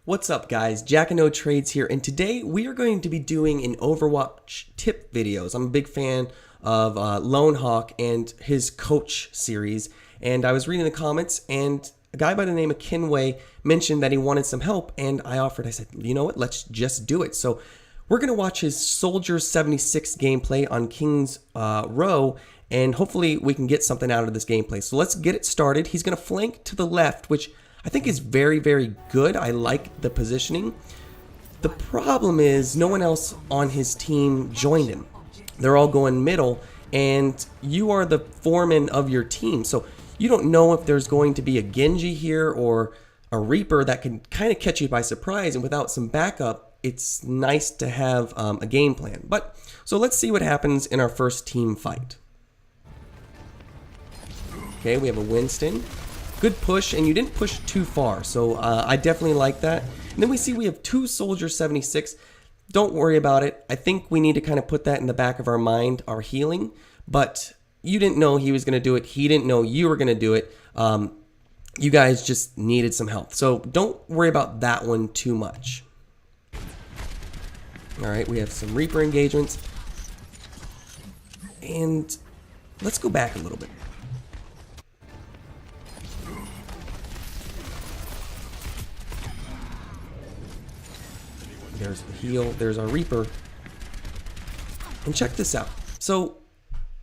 What's up guys, Jack and No Trades here, and today we are going to be doing an Overwatch tip videos. I'm a big fan of Lone Hawk and his coach series, and I was reading the comments and a guy by the name of Kehnway mentioned that he wanted some help, and I said, you know what, let's just do it. So we're going to watch his Soldier 76 gameplay on King's Row, and hopefully we can get something out of this gameplay. So let's get it started. He's going to flank to the left, which I think is very, very good. I like the positioning. The problem is no one else on his team joined him. They're all going middle, and you are the foreman of your team. So you don't know if there's going to be a Genji here or a Reaper that can kind of catch you by surprise, and without some backup, it's nice to have a game plan. So let's see what happens in our first team fight. Okay, we have a Winston. Good push, and you didn't push too far, so I definitely like that. And then we have two Soldier 76. Don't worry about it. I think we need to kind of put that in the back of our mind, our healing. But you didn't know he was going to do it. He didn't know you were going to do it. You guys just needed some help. So don't worry about that one too much. All right, we have some Reaper engagements. And let's go back a little bit. There's the heal, there's our Reaper. And check this out. So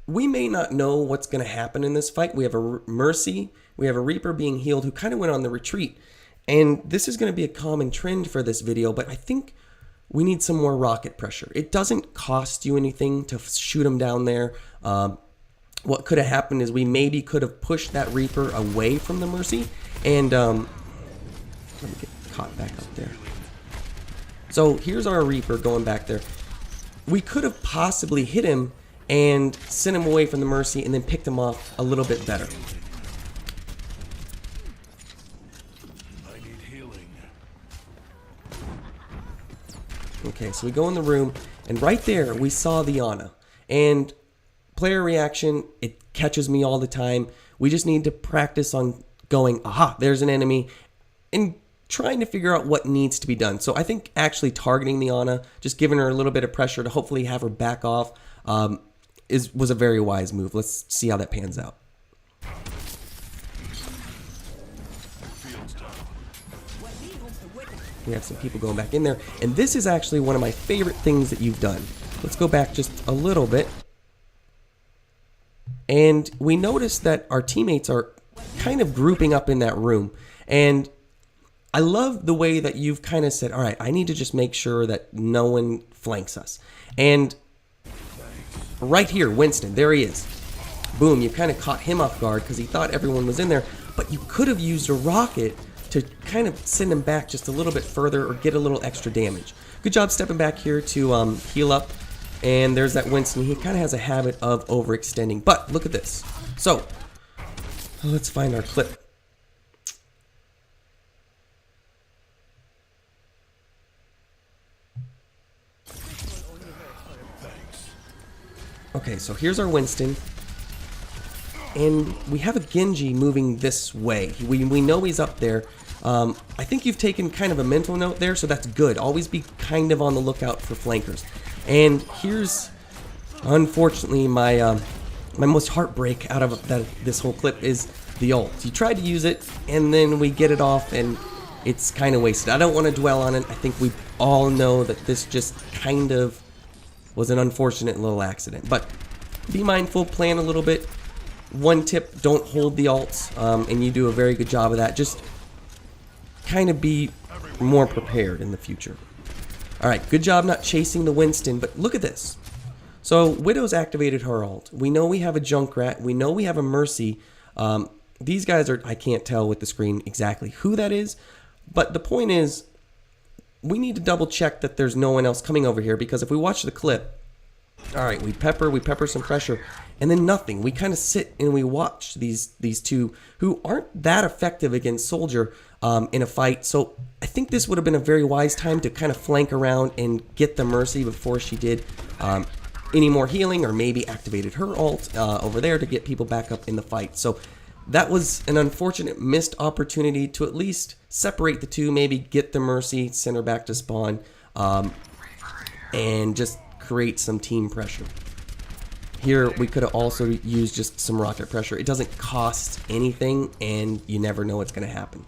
we may not know what's going to happen in this fight. We have a Mercy, we have a Reaper being healed who kind of went on the retreat. And this is going to be a common trend for this video, but I think we need some more rocket pressure. It doesn't cost you anything to shoot him down there. What could have happened is we maybe could have pushed that Reaper away from the Mercy. And let me get caught back up there. So here's our Reaper going back there. We could have possibly hit him and sent him away from the Mercy and then picked him off a little bit better. I need healing. Okay, so we go in the room, and right there we saw the Ana. And player reaction, it catches me all the time. We just need to practice on going, aha, there's an enemy, and trying to figure out what needs to be done. So I think actually targeting the Ana, just giving her a little bit of pressure to hopefully have her back off, was a very wise move. Let's see how that pans out. We have some people going back in there, and this is actually one of my favorite things that you've done. Let's go back just a little bit. And we notice that our teammates are kind of grouping up in that room, and I love the way that you've kind of said, all right, I need to just make sure that no one flanks us. And right here, Winston, there he is. Boom, you kind of caught him off guard because he thought everyone was in there, but you could have used a rocket to kind of send him back just a little bit further or get a little extra damage. Good job stepping back here to heal up. And there's that Winston. He kind of has a habit of overextending. But look at this. So let's find our clip. Okay, so here's our Winston, and we have a Genji moving this way. We know he's up there. I think you've taken kind of a mental note there, so that's good. Always be kind of on the lookout for flankers. And here's, unfortunately, my most heartbreak out of this whole clip is the ult. You tried to use it, and then we get it off, and it's kind of wasted. I don't want to dwell on it. I think we all know that this just kind of was an unfortunate little accident, but be mindful, plan a little bit. One tip, don't hold the ults, and you do a very good job of that. Just kind of be more prepared in the future. All right, good job not chasing the Winston, but look at this. So Widow's activated her ult. We know we have a Junkrat. We know we have a Mercy. These guys are, I can't tell with the screen exactly who that is, but the point is, we need to double check that there's no one else coming over here, because if we watch the clip, all right, we pepper some pressure, and then nothing. We kind of sit and we watch these two who aren't that effective against Soldier in a fight. So I think this would have been a very wise time to kind of flank around and get the Mercy before she did any more healing, or maybe activated her ult over there to get people back up in the fight. So that was an unfortunate missed opportunity to at least separate the two, maybe get the Mercy, send her back to spawn, and just create some team pressure. Here, we could have also used just some rocket pressure. It doesn't cost anything, and you never know what's going to happen.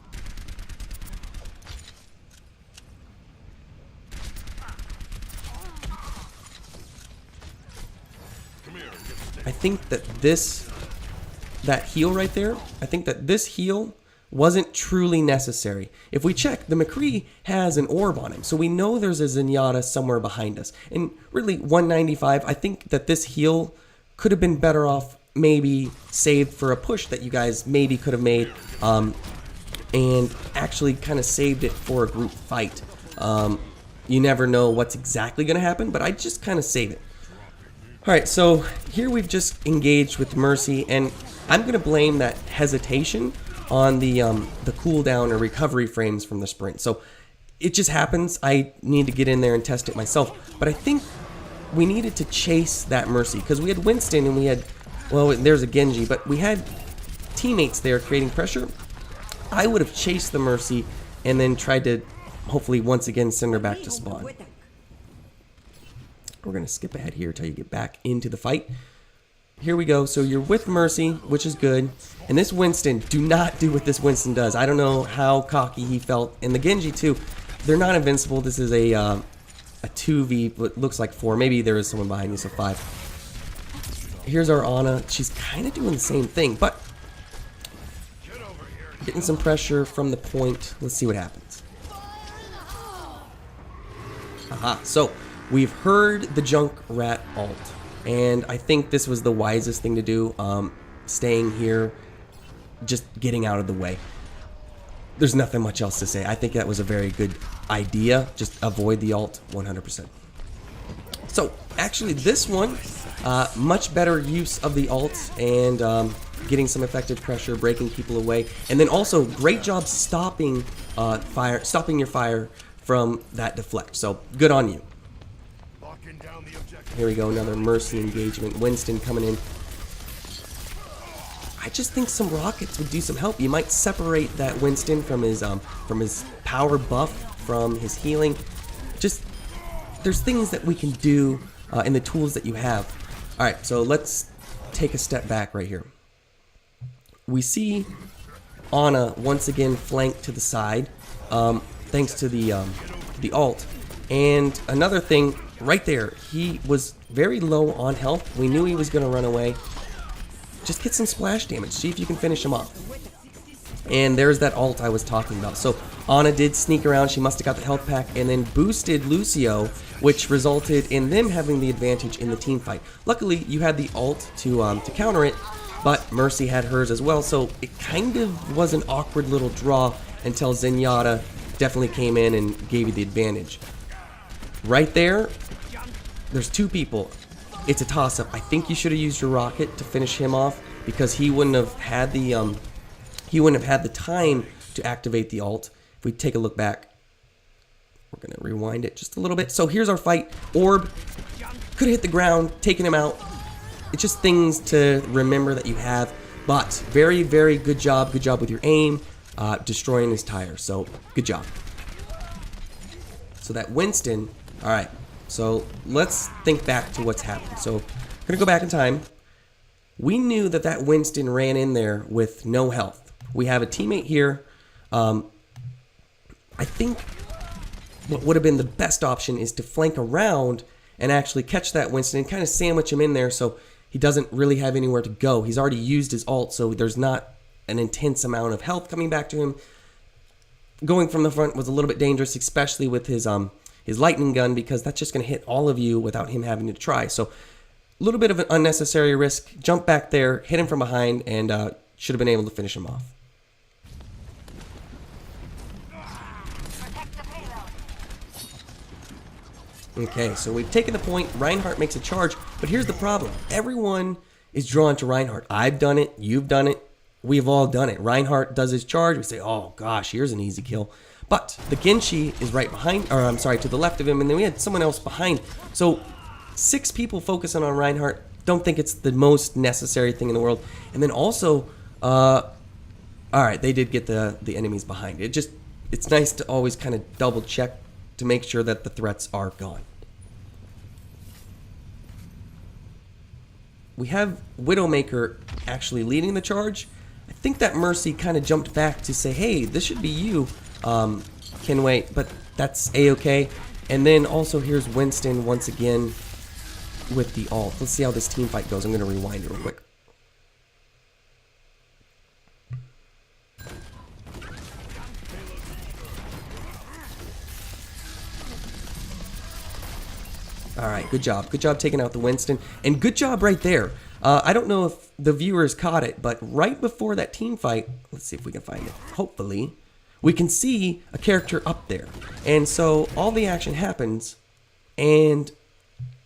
I think that that heal right there, I think that this heal wasn't truly necessary. If we check, the McCree has an orb on him, so we know there's a Zenyatta somewhere behind us. And really, 195, I think that this heal could have been better off maybe saved for a push that you guys maybe could have made, and actually kind of saved it for a group fight. You never know what's exactly going to happen, but I just kind of save it. Alright, so here we've just engaged with Mercy, and I'm going to blame that hesitation on the cooldown or recovery frames from the sprint. So it just happens. I need to get in there and test it myself. But I think we needed to chase that Mercy, because we had Winston and we had, well, there's a Genji, but we had teammates there creating pressure. I would have chased the Mercy and then tried to hopefully once again send her back to spawn. We're going to skip ahead here until you get back into the fight. Here we go. So you're with Mercy, which is good. And this Winston, do not do what this Winston does. I don't know how cocky he felt. And the Genji too, they're not invincible. This is a 2v, but looks like 4. Maybe there is someone behind you, so 5. Here's our Ana. She's kind of doing the same thing, but getting some pressure from the point. Let's see what happens. Aha. So we've heard the Junkrat ult, and I think this was the wisest thing to do, staying here, just getting out of the way. There's nothing much else to say. I think that was a very good idea. Just avoid the ult 100%. So actually this one, much better use of the ult and getting some effective pressure, breaking people away, and then also great job stopping stopping your fire from that deflect. So good on you. Here we go, another Mercy engagement. Winston coming in. I just think some rockets would do some help. You might separate that Winston from his power buff, from his healing. Just, there's things that we can do in the tools that you have. All right, so let's take a step back right here. We see Ana once again flanked to the side, thanks to the ult. And another thing, right there, he was very low on health. We knew he was going to run away. Just get some splash damage. See if you can finish him off. And there's that ult I was talking about. So Ana did sneak around. She must have got the health pack and then boosted Lucio, which resulted in them having the advantage in the team fight. Luckily, you had the ult to counter it, but Mercy had hers as well. So it kind of was an awkward little draw until Zenyatta definitely came in and gave you the advantage. Right there, there's two people. It's a toss-up. I think you should have used your rocket to finish him off, because he wouldn't have had the time to activate the ult. If we take a look back, we're gonna rewind it just a little bit. So here's our fight. Orb could have hit the ground, taken him out. It's just things to remember that you have. But very, very good job. Good job with your aim, destroying his tire. So good job. So that Winston. All right. So let's think back to what's happened. So we're going to go back in time. We knew that that Winston ran in there with no health. We have a teammate here. I think what would have been the best option is to flank around and actually catch that Winston and kind of sandwich him in there so he doesn't really have anywhere to go. He's already used his ult, so there's not an intense amount of health coming back to him. Going from the front was a little bit dangerous, especially with his lightning gun, because that's just going to hit all of you without him having to try. So a little bit of an unnecessary risk. Jump back there, hit him from behind, and should have been able to finish him off. Okay, so we've taken the point. Reinhardt makes a charge, but here's the problem. Everyone is drawn to Reinhardt. I've done it. You've done it. We've all done it. Reinhardt does his charge. We say, oh gosh, here's an easy kill. But the Genji is right behind, or I'm sorry, to the left of him, and then we had someone else behind. So 6 people focusing on Reinhardt. Don't think it's the most necessary thing in the world. And then also, Alright, they did get the enemies behind. It's nice to always kind of double check to make sure that the threats are gone. We have Widowmaker actually leading the charge. I think that Mercy kind of jumped back to say, hey, this should be you, Kehnway, but that's A-okay. And then also here's Winston once again with the ult. Let's see how this team fight goes. I'm going to rewind it real quick. Alright, good job. Good job taking out the Winston. And good job right there. I don't know if the viewers caught it, but right before that team fight, let's see if we can find it. Hopefully, we can see a character up there. And so all the action happens, and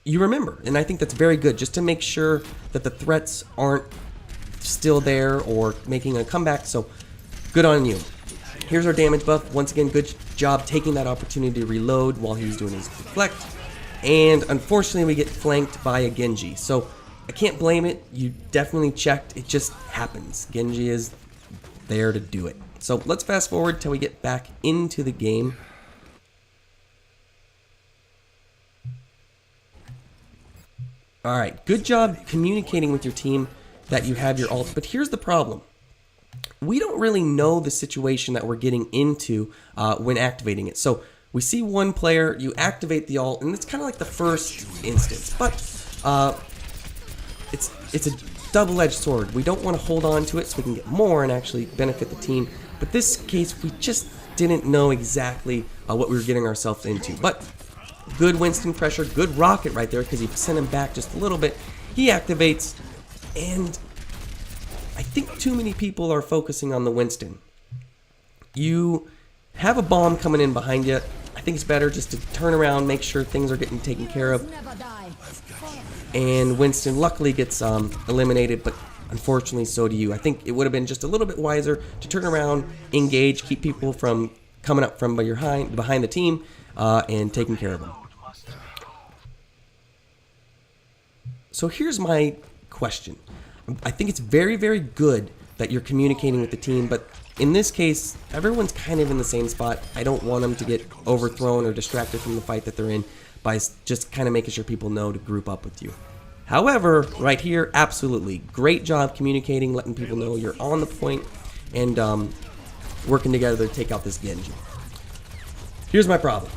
you remember. And I think that's very good, just to make sure that the threats aren't still there or making a comeback. So good on you. Here's our damage buff. Once again, good job taking that opportunity to reload while he's doing his deflect. And unfortunately, we get flanked by a Genji. So I can't blame it. You definitely checked. It just happens. Genji is there to do it. So let's fast forward till we get back into the game. Alright, good job communicating with your team that you have your ult. But here's the problem. We don't really know the situation that we're getting into when activating it. So we see one player, you activate the ult, and it's kind of like the first instance. But it's a double-edged sword. We don't want to hold on to it so we can get more and actually benefit the team. But this case, we just didn't know exactly what we were getting ourselves into. But good Winston pressure, good rocket right there because he sent him back just a little bit. He activates, and I think too many people are focusing on the Winston. You have a bomb coming in behind you. I think it's better just to turn around, make sure things are getting taken care of. And Winston luckily gets eliminated, but unfortunately so do you. I think it would have been just a little bit wiser to turn around, engage, keep people from coming up from behind the team, and taking care of them. So here's my question. I think it's very, very good that you're communicating with the team, but in this case, everyone's kind of in the same spot. I don't want them to get overthrown or distracted from the fight that they're in by just kind of making sure people know to group up with you. However, right here, absolutely. Great job communicating, letting people know you're on the point, and working together to take out this Genji. Here's my problem.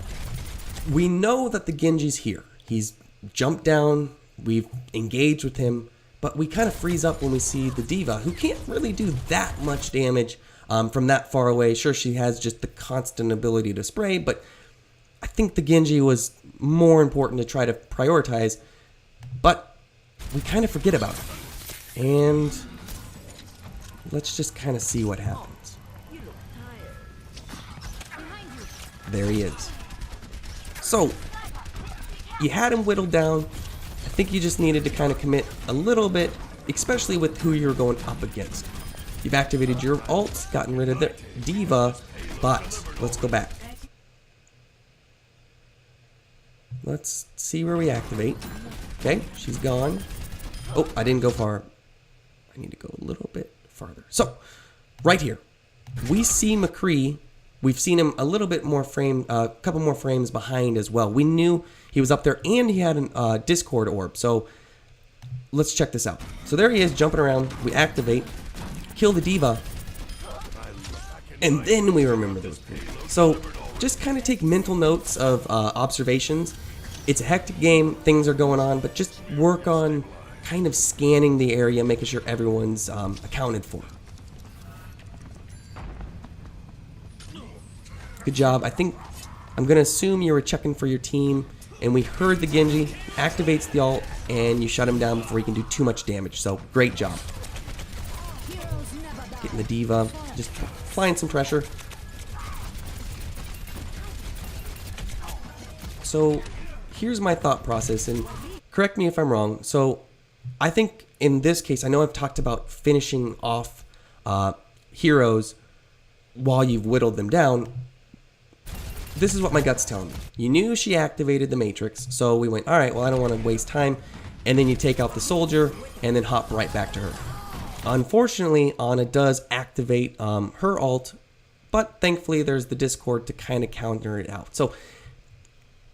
We know that the Genji's here. He's jumped down, we've engaged with him, but we kind of freeze up when we see the D.Va, who can't really do that much damage from that far away. Sure, she has just the constant ability to spray, but I think the Genji was more important to try to prioritize, but we kind of forget about it. And let's just kind of see what happens. There he is. So, you had him whittled down. I think you just needed to kind of commit a little bit, especially with who you're going up against. You've activated your ult, gotten rid of the D.Va, but let's go back. Let's see where we activate. Okay, she's gone. Oh, I didn't go far. I need to go a little bit farther. So, right here, we see McCree. We've seen him a little bit more frame, a couple more frames behind as well. We knew he was up there, and he had a Discord orb. So, let's check this out. So there he is, jumping around. We activate, kill the D.Va, and then we remember those people. So, just kind of take mental notes of observations. It's a hectic game, things are going on, but just work on kind of scanning the area, making sure everyone's accounted for. Good job. I think I'm going to assume you were checking for your team, and we heard the Genji, activates the ult, and you shut him down before he can do too much damage. So, great job. Getting the D.Va, just applying some pressure. So, here's my thought process, and correct me if I'm wrong. So, I think in this case, I know I've talked about finishing off heroes while you've whittled them down. This is what my gut's telling me. You knew she activated the Matrix, so we went, alright, well, I don't want to waste time. And then you take out the soldier, and then hop right back to her. Unfortunately, Ana does activate her ult, but thankfully there's the Discord to kind of counter it out. So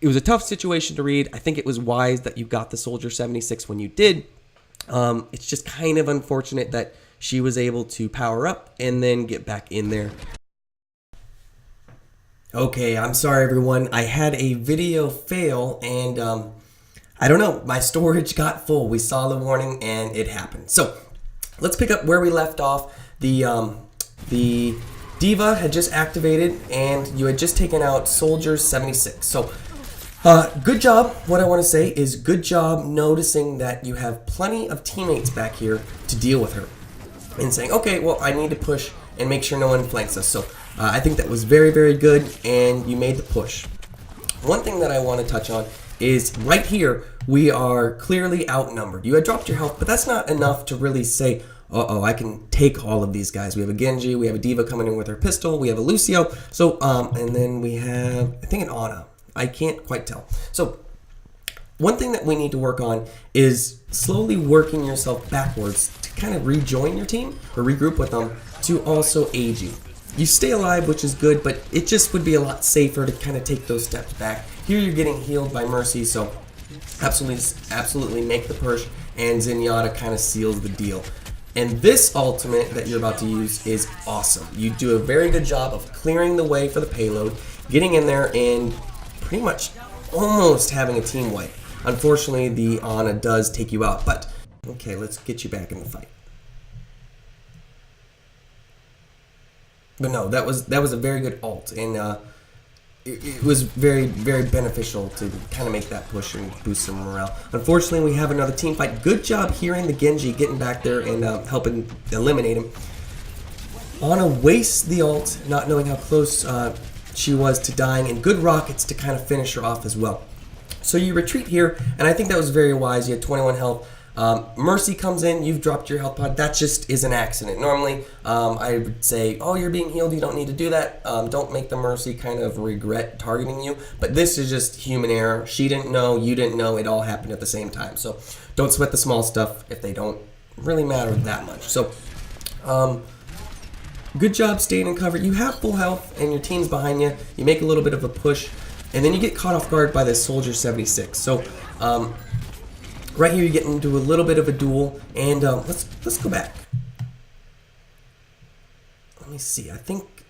it was a tough situation to read. I think it was wise that you got the Soldier 76 when you did. It's just kind of unfortunate that she was able to power up and then get back in there. Okay, I'm sorry everyone. I had a video fail and I don't know, my storage got full. We saw the warning and it happened. So let's pick up where we left off. The Diva had just activated and you had just taken out Soldier 76. So good job. What I want to say is good job noticing that you have plenty of teammates back here to deal with her and saying, okay, well, I need to push and make sure no one flanks us. So I think that was very, very good and you made the push. One thing that I want to touch on is right here, we are clearly outnumbered. You had dropped your health, but that's not enough to really say, uh-oh, I can take all of these guys. We have a Genji, we have a Diva coming in with her pistol, we have a Lucio, so, and then we have, I think, an Ana. I can't quite tell. So, one thing that we need to work on is slowly working yourself backwards to kind of rejoin your team, or regroup with them, to also aid you. You stay alive, which is good, but it just would be a lot safer to kind of take those steps back. Here you're getting healed by Mercy, so absolutely make the push, and Zenyatta kind of seals the deal. And this ultimate that you're about to use is awesome. You do a very good job of clearing the way for the payload, getting in there, and pretty much almost having a team wipe. Unfortunately, the Ana does take you out, but okay, let's get you back in the fight. But no, that was a very good ult, and it was very, very beneficial to kind of make that push and boost some morale. Unfortunately, we have another team fight. Good job hearing the Genji, getting back there and helping eliminate him. Ana wastes the ult, not knowing how close she was to dying, and good rockets to kind of finish her off as well. So you retreat here, and I think that was very wise. You had 21 health. Mercy comes in, you've dropped your health pod. That just is an accident. Normally, I would say, oh, you're being healed, you don't need to do that. Don't make the Mercy kind of regret targeting you. But this is just human error. She didn't know, you didn't know, it all happened at the same time. So don't sweat the small stuff if they don't really matter that much. So, good job staying in cover. You have full health and your team's behind you. You make a little bit of a push, and then you get caught off guard by this Soldier 76. So, right here, you get into a little bit of a duel, and let's go back. Let me see. I think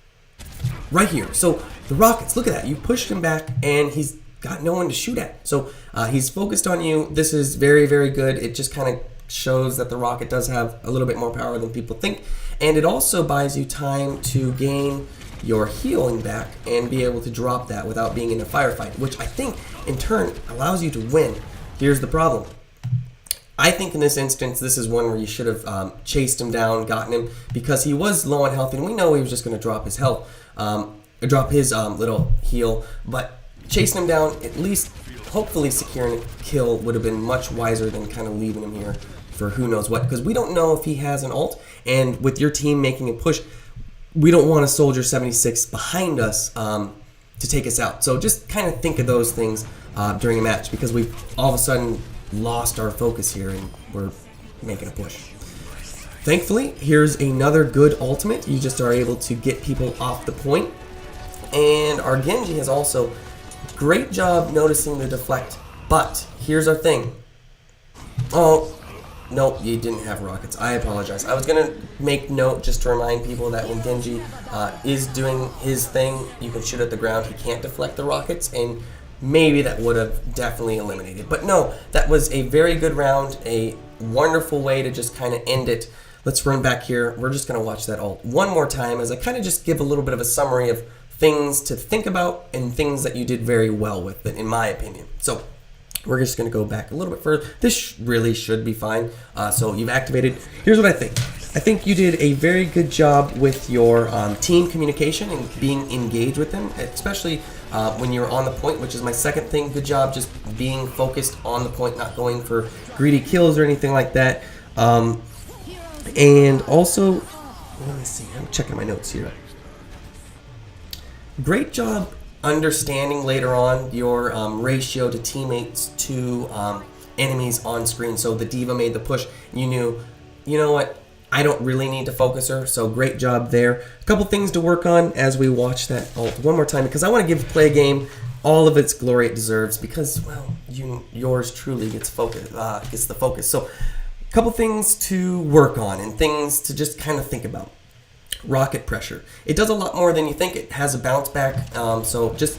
right here. So the rockets. Look at that. You pushed him back, and he's got no one to shoot at. So he's focused on you. This is very, very good. It just kind of shows that the rocket does have a little bit more power than people think, and it also buys you time to gain your healing back and be able to drop that without being in a firefight, which I think in turn allows you to win. Here's the problem. I think in this instance, this is one where you should have chased him down, gotten him, because he was low on health, and we know he was just going to drop his health, drop his little heal, but chasing him down, at least hopefully securing a kill would have been much wiser than kind of leaving him here for who knows what, because we don't know if he has an ult, and with your team making a push, we don't want a Soldier 76 behind us to take us out. So just kind of think of those things during a match, because we've all of a sudden lost our focus here and we're making a push. Thankfully, here's another good ultimate. You just are able to get people off the point. And our Genji has also great job noticing the deflect. But here's our thing. Oh, nope, you didn't have rockets. I apologize. I was going to make note just to remind people that when Genji is doing his thing, you can shoot at the ground. He can't deflect the rockets, and maybe that would have definitely eliminated. But no, that was a very good round, a wonderful way to just kind of end it. Let's run back here. We're just going to watch that ult one more time as I kind of just give a little bit of a summary of things to think about and things that you did very well with it, in my opinion. So we're just going to go back a little bit further. This really should be fine. So you've activated. Here's what I think. I think you did a very good job with your team communication and being engaged with them, especially when you're on the point, which is my second thing. Good job just being focused on the point, not going for greedy kills or anything like that. And also, let me see, I'm checking my notes here. Great job understanding later on your ratio to teammates to enemies on screen. So the Diva made the push. You knew, you know what? I don't really need to focus her, so great job there. A couple things to work on as we watch that ult one more time, because I want to give Play a Game all of its glory it deserves, because, well, yours truly gets the focus. So a couple things to work on and things to just kind of think about. Rocket pressure. It does a lot more than you think. It has a bounce back, so just,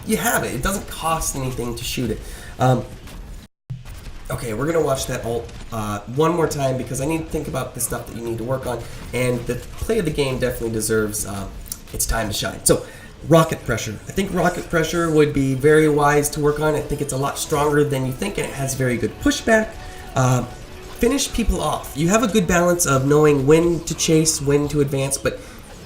you have it. It doesn't cost anything to shoot it. Okay, we're going to watch that ult one more time because I need to think about the stuff that you need to work on, and the play of the game definitely deserves its time to shine. So, rocket pressure. I think rocket pressure would be very wise to work on. I think it's a lot stronger than you think, and it has very good pushback. Finish people off. You have a good balance of knowing when to chase, when to advance, but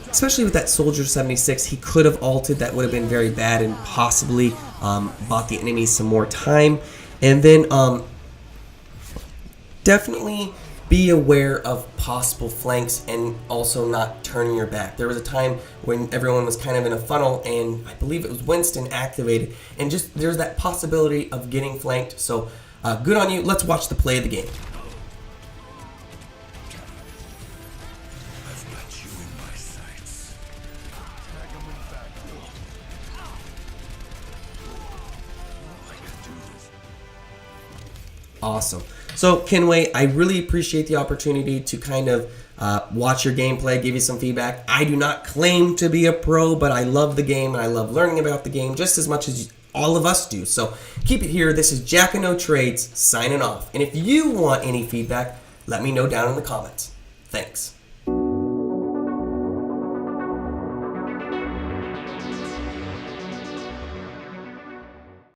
especially with that Soldier 76, he could have ulted. That would have been very bad and possibly bought the enemy some more time. And then definitely be aware of possible flanks and also not turning your back. There was a time when everyone was kind of in a funnel, and I believe it was Winston activated, and just there's that possibility of getting flanked. So good on you. Let's watch the play of the game. I've got you in my sights. Tag him in back. I can do this. Awesome. So, Kehnway, I really appreciate the opportunity to kind of watch your gameplay, give you some feedback. I do not claim to be a pro, but I love the game and I love learning about the game just as much as all of us do. So, keep it here. This is Jack of No Trades signing off. And if you want any feedback, let me know down in the comments. Thanks.